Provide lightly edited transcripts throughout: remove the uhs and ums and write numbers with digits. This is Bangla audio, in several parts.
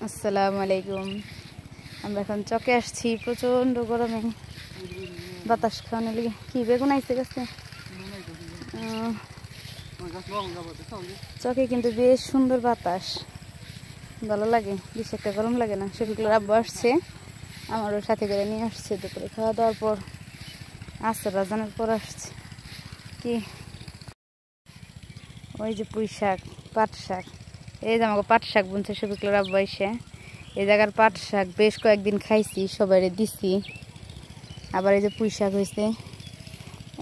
আসসালামু আলাইকুম। আমরা এখন চকে আসছি, প্রচন্ড গরমে বাতাস খাওয়ানো লেগে। কি বেগুন আইসে গেছে চকে, কিন্তু বেশ সুন্দর বাতাস, ভালো লাগে, বেশ একটা গরম লাগে না। শফিকুলের আব্বু আসছে, আমারও সাথে করে নিয়ে আসছে। দুপুরে খাওয়া দাওয়ার পর আসর রাজানোর পর আসছে। কি ওই যে পুঁই শাক, পাট শাক, এই যে আমাকে পাট শাক বুনছে শফিকুলের আব্বু এসে। এই জায়গার পাট শাক বেশ কয়েকদিন খাইছি, সবাই দিছি। আবার এই যে পুঁই শাক হয়েছে,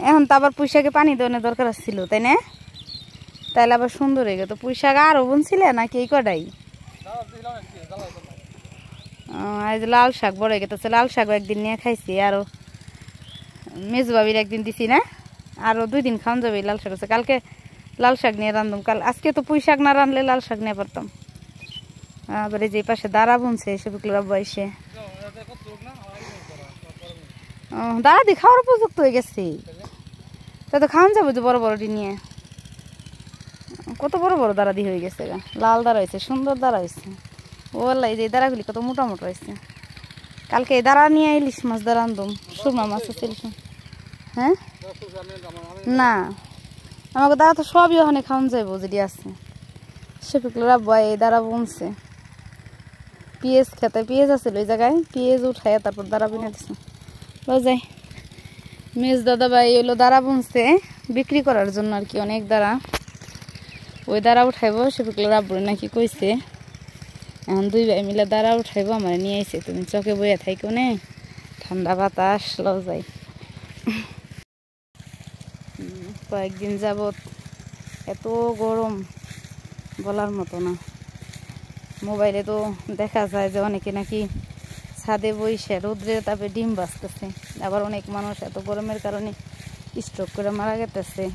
এখন তো আবার পুঁই শাকে পানি দেওয়ার দরকার ছিল, তাই না? তাইলে আবার সুন্দর হয়ে গেল। তো পুঁই শাক আরও বুনছিলে নাকি এই কটাই? এই যে লাল শাক বড় হয়ে গেছে, লাল শাকও একদিন নিয়ে খাইছি, আরও মেজু বাবির একদিন দিছি না, আরও 2 দিন খাওয়ান যাবে লাল শাক আছে। কালকে লাল শাক নিয়ে রান্ধুম, আজকে তো পুঁই শাক না রানলে লাল শাক নিয়ে পারতাম। আবার এই যে পাশে দাঁড়া বুনছে শফিকুলের আব্বু এসে। দাঁড়া দিয়ে খাওয়ার উপযুক্ত হয়ে গেছে, তা তো খাওয়ান যাবো যে বড় বড়টি নিয়ে। কত বড় বড় দাঁড়া দিয়ে হয়ে গেছে, লাল দাঁড়া হয়েছে, সুন্দর দাঁড়া হয়েছে। ওলা এই যে দাঁড়াগুলি কত মোটা মোটা হয়েছে। কালকে এই দাঁড়া নিয়ে ইলিশ মাছ দাঁড়া আনতাম, সুরমা মাছ আছে। হ্যাঁ না, আমাকে দাঁড়া তো সবই ওখানে খাওয়ান যাইবো যেটি আছে। শফিকুলের আব্বু এই দাঁড়া বুনছে, পেঁয়াজ খেতে পেঁয়াজ আছে ওই জায়গায়, পেঁয়াজ উঠায় তারপর দাঁড়া বিনে দিচ্ছে। যাই মেজ দাদা ভাই এলো দাঁড়া বুনছে বিক্রি করার জন্য আর কি, অনেক দাঁড়া। ওই দাঁড়া উঠাইবো, শফিকুলের আব্বু নাকি কইছে এখন 2 ভাই মিলে দাঁড়া উঠাইবো, আমার নিয়ে আইছে। তুমি চকে বইয়া থাইকো নে, ঠান্ডা বাতাস লও যাই। কয়েকদিন যাবত এত গরম বলার মতো না। মোবাইলে তো দেখা যায় যে অনেকে নাকি ছাদে বইসে রোদ্রের তাপে ডিম বাজতেছে, আবার অনেক মানুষ এত গরমের কারণে স্ট্রোক করে মারা গেতেছে।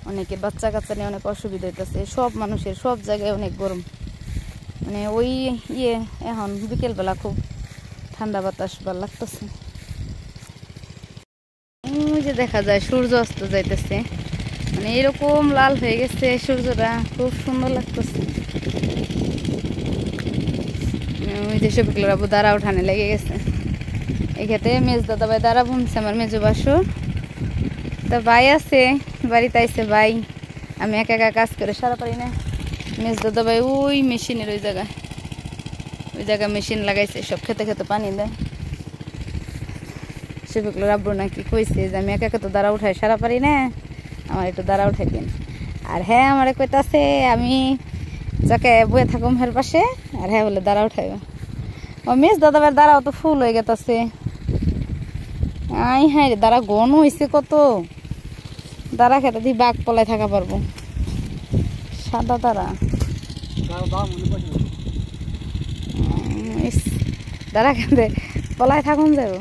অনেকে বাচ্চা কাচ্চা নিয়ে অনেক অসুবিধা হইতেছে। সব মানুষের সব জায়গায় অনেক গরম, মানে ওই এখন বিকেলবেলা খুব ঠান্ডা বাতাস ভালো লাগতেছে। ওই যে দেখা যায় সূর্য অস্ত যাইতেছে, মানে এরকম লাল হয়ে গেছে সূর্যটা, খুব সুন্দর লাগতেছে। ওই যে শফিকুলের আব্বু দাঁড়া উঠানে লেগে গেছে। এই ক্ষেত্রে মেজ দাদা ভাই দাঁড়া বুনছে, আমার মেজো বাসুর। তা ভাই আছে বাড়িতে, আইসে ভাই, আমি একা একা কাজ করে সারা পারি না। মেজ দাদা ভাই ওই মেশিনের ওই জায়গায় মেশিন লাগাইছে, সব খেতে খেতে পানি দেয়। শফিকুলের আব্বু নাকি কইছে যে আমি একা একা তো দাঁড়া উঠাই সারা পারি না, আমার একটু দাঁড়া উঠাই দিন। আর হ্যাঁ আমার কইতাছে আমি যাকে বয়ে থাকুম হের পাশে, আর হ্যাঁ বলে দাঁড়া উঠাইব। ও মেজ দাদা ভাইয়ের দাঁড়াও তো ফুল হয়ে গেছে। হ্যাঁ রে, দাঁড়া ঘন হয়েছে কত, দাঁড়া খেতে দিয়ে বাঘ পলায় থাকা পারবো। সাদা দাঁড়া, দাঁড়া খেতে পলায় থাকুন যাব,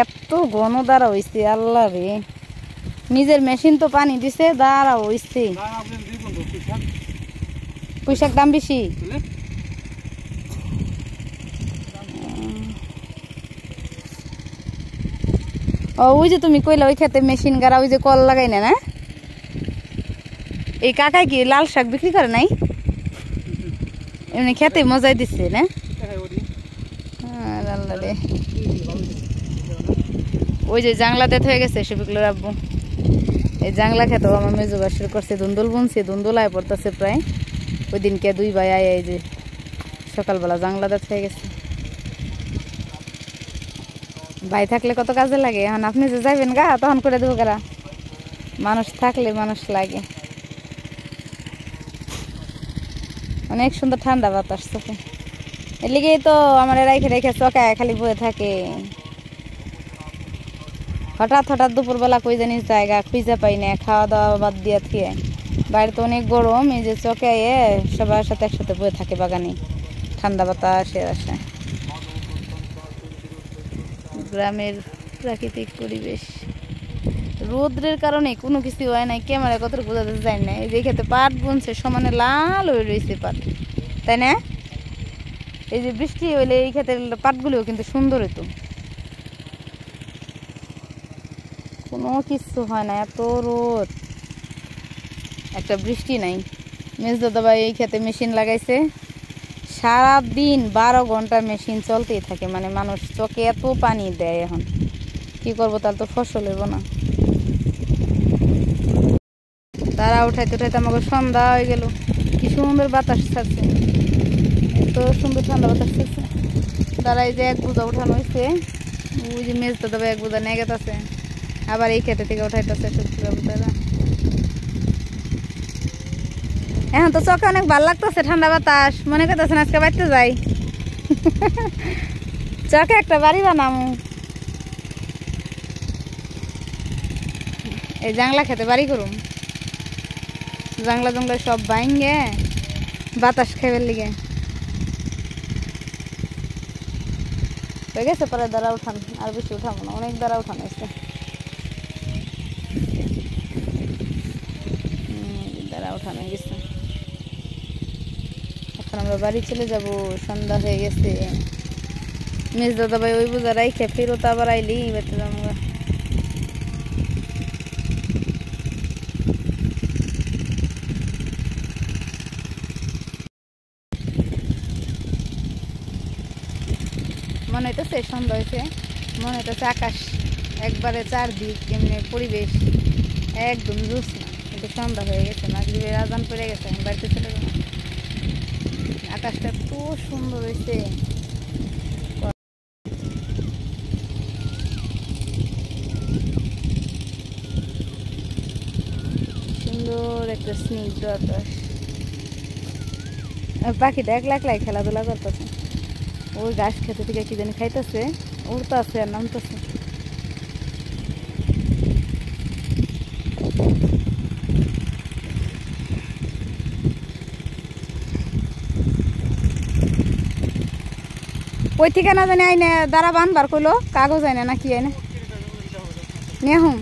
এত ঘন দাঁড়া হয়েছে। আল্লাহ রে, নিজের মেশিন তো পানি দিছে, দাঁড়া হয়েছে। পুঁই শাক দাম বেশি। ওই যে তুমি কইলা ওই খেতে মেশিন গাড়া, ওই যে কল লাগাই না, এই কাকাই কি লাল শাক বিক্রি করে নাই? এমনি খেতে মজাই দিচ্ছে না? আল্লাহ রে, ওই যে জাংলা দেত হয়ে গেছে শফিকুলের আব্বু। এই জাংলা খেতেও আমার মেজো বাসুর করছে, ধুন্দুল বুনছে, ধুন্দুল আয় পড়তেছে প্রায়। ওই দিনকে 2 ভাই আয় এই যে সকালবেলা জাংলা দেত হয়ে গেছে। ভাই থাকলে কত কাজে লাগে। এখন আপনি যে যাইবেন গা তখন করে দেবো গারা, মানুষ থাকলে মানুষ লাগে। অনেক সুন্দর ঠান্ডা বাতাস চোখে, এর লিগেই তো আমার রেখে রেখে চকায় খালি বয়ে থাকে। হঠাৎ দুপুরবেলা কই জানি জায়গা খুঁজে পাই না, খাওয়া দাওয়া বাদ দিয়ে থিয়ে। বাইরে তো অনেক গরম, এই যে চকে সবার সাথে একসাথে বয়ে থাকে বাগানে, ঠান্ডা বাতাসের আসে। গ্রামের প্রাকৃতিক পরিবেশ, রোদ্রের কারণে কোনো কিছু হয় নাই, ক্যামেরা কত বোঝাতে যায় না। এই যে খেতে পাট বুনছে, সমানে লাল হয়ে রয়েছে পাট, তাই না? এই যে বৃষ্টি হইলে এই ক্ষেতের পাটগুলিও কিন্তু সুন্দর হতো। কোনো কিছু হয় না, এত রোদ, একটা বৃষ্টি নাই। মেজদা দাদা এই খেতে মেশিন লাগাইছে সারা দিন 12 ঘন্টা মেশিন চলতেই থাকে মানে মানুষ চোখে এত পানি দেয় এখন কি করব তাহলে তো ফসল হইব না তারা উঠাইতে উঠাইতে আমাকে সন্ধ্যা হয়ে গেল কি সুন্দর বাতাস ছাড়ছে এত সুন্দর ঠান্ডা বাতাস ছাড়ছে তারা এই যে এক বোঝা উঠানো হয়েছে ওই যে মেজদা দাদা এক বোঝা নিয়ে গেছে আবার এই খেতে থেকে উঠাইতেছে তারা এখন তো চোখে অনেক ভালো লাগতেছে ঠান্ডা বাতাস মনে করতেছেন আজকে বাড়িতে যাই চোখে একটা বাড়ি বানামু এই জাংলা খেতে বাড়ি করুম জাংলা জংলা সব বাইঙ্গে বাতাস খাইবার লিগে হয়ে গেছে পরে দ্বারা উঠান আর বেশি উঠাবো না অনেক দ্বারা উঠানো হয়েছে দ্বারা উঠানো গেছে এখন আমরা বাড়ি চলে যাব সন্ধ্যা হয়ে গেছে মেজদা ভাই ওই বোঝা রাইখে ফেরত আবার আইলি বাড়িতে যাবো মনে হইতেছে সন্ধ্যা হয়েছে মনে হইতেছে আকাশ একবারে চারদিক এমনি পরিবেশ একদম জ্যোৎস্না কিন্তু সন্ধ্যা হয়ে গেছে মাগরিবের আজান পড়ে গেছে আমি বাড়িতে চলে যাবো আকাশটা এত সুন্দর হয়েছে সুন্দর একটা স্নিগ্ধ আকাশ পাখিটা একলা একলাই খেলাধুলা করতেছে ওই ঘাস খেতে থেকে কি জানি খাইতেছে উড়তেছে আর নামতেছে কই থেকে না জানি আইনে দ্বারা বানবার কইলো কাগজ আইনে না কি আইনে নিয়ে হুম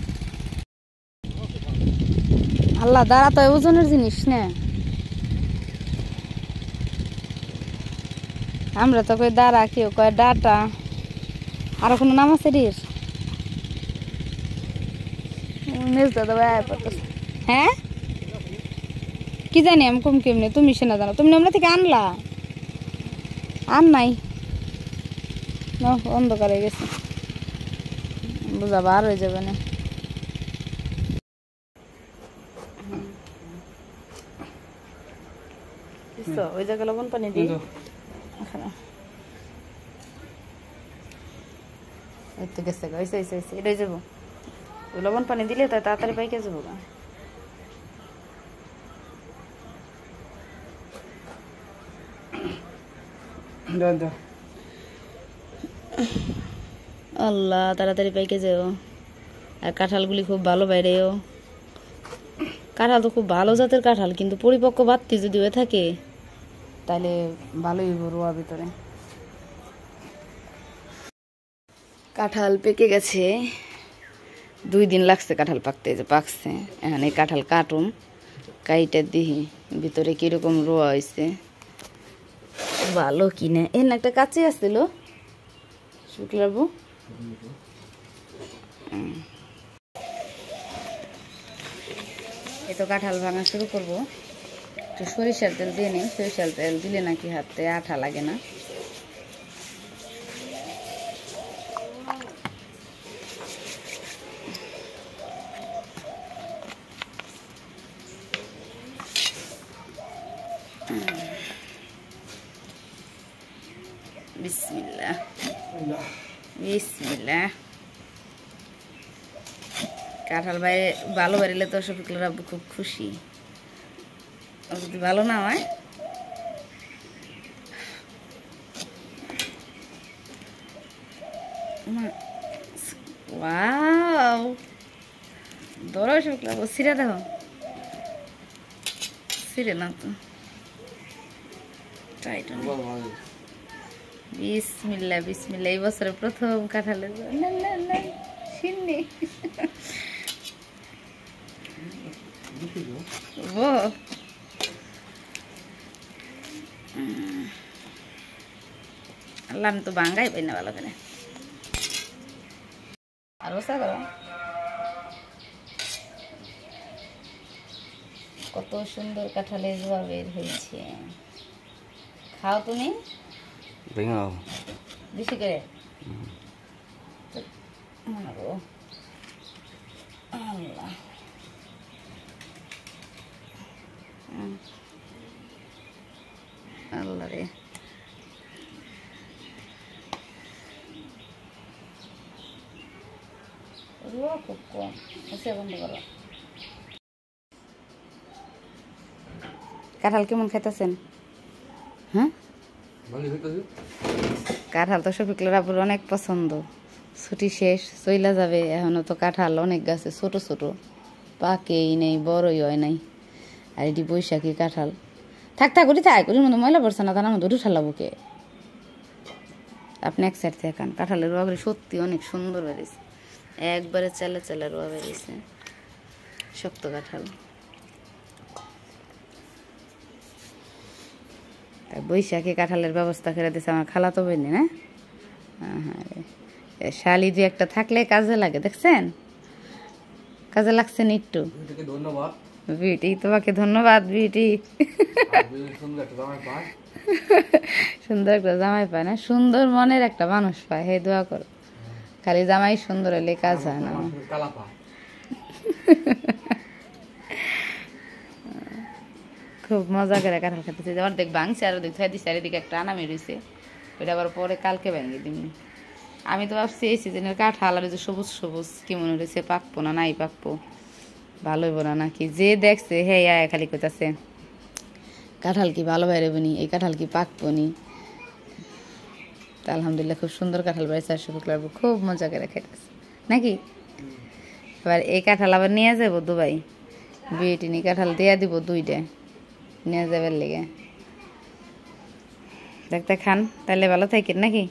আল্লাহ দ্বারা তো ওজনের জিনিস না আমরা তো কই দাঁড়া কেউ কয় ডাটা আর কোনো নাম আছে রির মেজদা দাদা হ্যাঁ কি জানি আমি কম কেমনি তুমি সে না জানো তুমি আমরা থেকে আনলা আন নাই অন্ধকার হয়ে গেছে বুঝাবা আর হয়ে যাবে না ওই জায়গায় লবণ পানি দিই এই তো গেছে এটাই যাবো ওই লবণ পানি দিলে তাই তাড়াতাড়ি পাইকে যাবো আল্লাহ তাড়াতাড়ি পাইকে যাও আর কাঁঠালগুলি খুব ভালো বাইরেও কাঁঠাল তো খুব ভালো জাতের কাঁঠাল কিন্তু পরিপক্ক বাত্তি যদি হয়ে থাকে তাহলে ভালোই রোয়া ভিতরে কাঁঠাল পেকে গেছে 2 দিন লাগছে কাঁঠাল পাকতে যে পাকছে এখন এই কাঁঠাল কাটুম কাইটা দিহি ভিতরে কিরকম রোয়া হয়েছে ভালো কিনে এর একটা কাঁচি আসছিল শুক্লাবু এই তো কাঁঠাল ভাঙা শুরু করবো একটু সরিষার তেল দিয়ে নিই সরিষার তেল দিলে নাকি হাতে আঠা লাগে না বিসমিল্লাহ বিসমিল্লাহ কাঁঠাল বাইরে ভালো বাড়িলে তো শফিকুলের আব্বু খুব খুশি যদি ভালো না হয় ওয়াও ধরো শফিকুল আব্বু ছিঁড়ে দেখো ছিঁড়ে না তো বিসমিল্লাহ বিসমিল্লাহ এই বছরে প্রথম কাঁঠালের সিন্নি ও আল্লাহ আমি তো বাঙ্গাই পাই না ভালো করে আর বসা করো কত সুন্দর কাঁঠালের রোয়া বের হয়েছে। খাও তুমি বেশি করে। আল্লাহ আল্লাহ রে, খুব কম আছে। বন্ধ করো। কাঁঠাল কেমন খাইতেছেন? হ্যাঁ, কাঁঠাল তো শফিকুলের আব্বুর অনেক পছন্দ। ছুটি শেষ, চইলা যাবে, এখনো তো কাঁঠাল অনেক গাছে ছোট ছোট, পাকেই নেই, বড়ই হয় নাই। আর এটি বৈশাখী কাঁঠাল। থাক থাক ওটি থাক, ওটির মধ্যে ময়লা পড়ছে না, তার মধ্যে ওটি ঠাল্লা বুকে। আপনি এক সাইড থেকে খান। কাঁঠালের রোয়া সত্যি অনেক সুন্দর বেরিয়েছে, একবারে চালে চালে রোয়া বেরিয়েছে, শক্ত কাঁঠাল। বৈশাখী কাঁঠালের ব্যবস্থা করে দিয়েছে আমার খালা তো বেনি না। হ্যাঁ, শালি দু একটা থাকলে কাজে লাগে, দেখছেন? কাজে লাগছে না একটু? ধন্যবাদ বিউটি, তোমাকে ধন্যবাদ বিউটি। সুন্দর একটা জামাই পায় না, সুন্দর মনের একটা মানুষ পায়, হে দোয়া করো। খালি জামাই সুন্দর হলে কাজ হয় না। খুব মজা করে কাঁঠাল খেতেছে। অর্ধেক ভাঙছে আর অর্ধেক ছয় দিচ্ছে, চারিদিকে একটা আনামি রয়েছে, ওইটা আবার পরে কালকে ভেঙে দিন। আমি তো ভাবছি এই সিজনের কাঁঠাল আর যে সবুজ সবুজ কি মনে হয়েছে, পাকবো না নাই পাকবো, ভালো হইব না নাকি। যে দেখছে হে আয় খালি কইতাছে কাঁঠাল কি ভালো বাইরেব নি, এই কাঁঠাল কি পাকবো নি। তা আলহামদুলিল্লাহ খুব সুন্দর কাঁঠাল বাড়িছে, আর শফিকুল খুব মজা করে খাইতেছে নাকি। এবার এই কাঁঠাল আবার নিয়ে যাবো দুবাই, বিয়েটি নি কাঁঠাল দিয়া দিব দুইটা নিয়ে যাবার লেগে। দেখতে খান তাহলে ভালো থাকেন নাকি।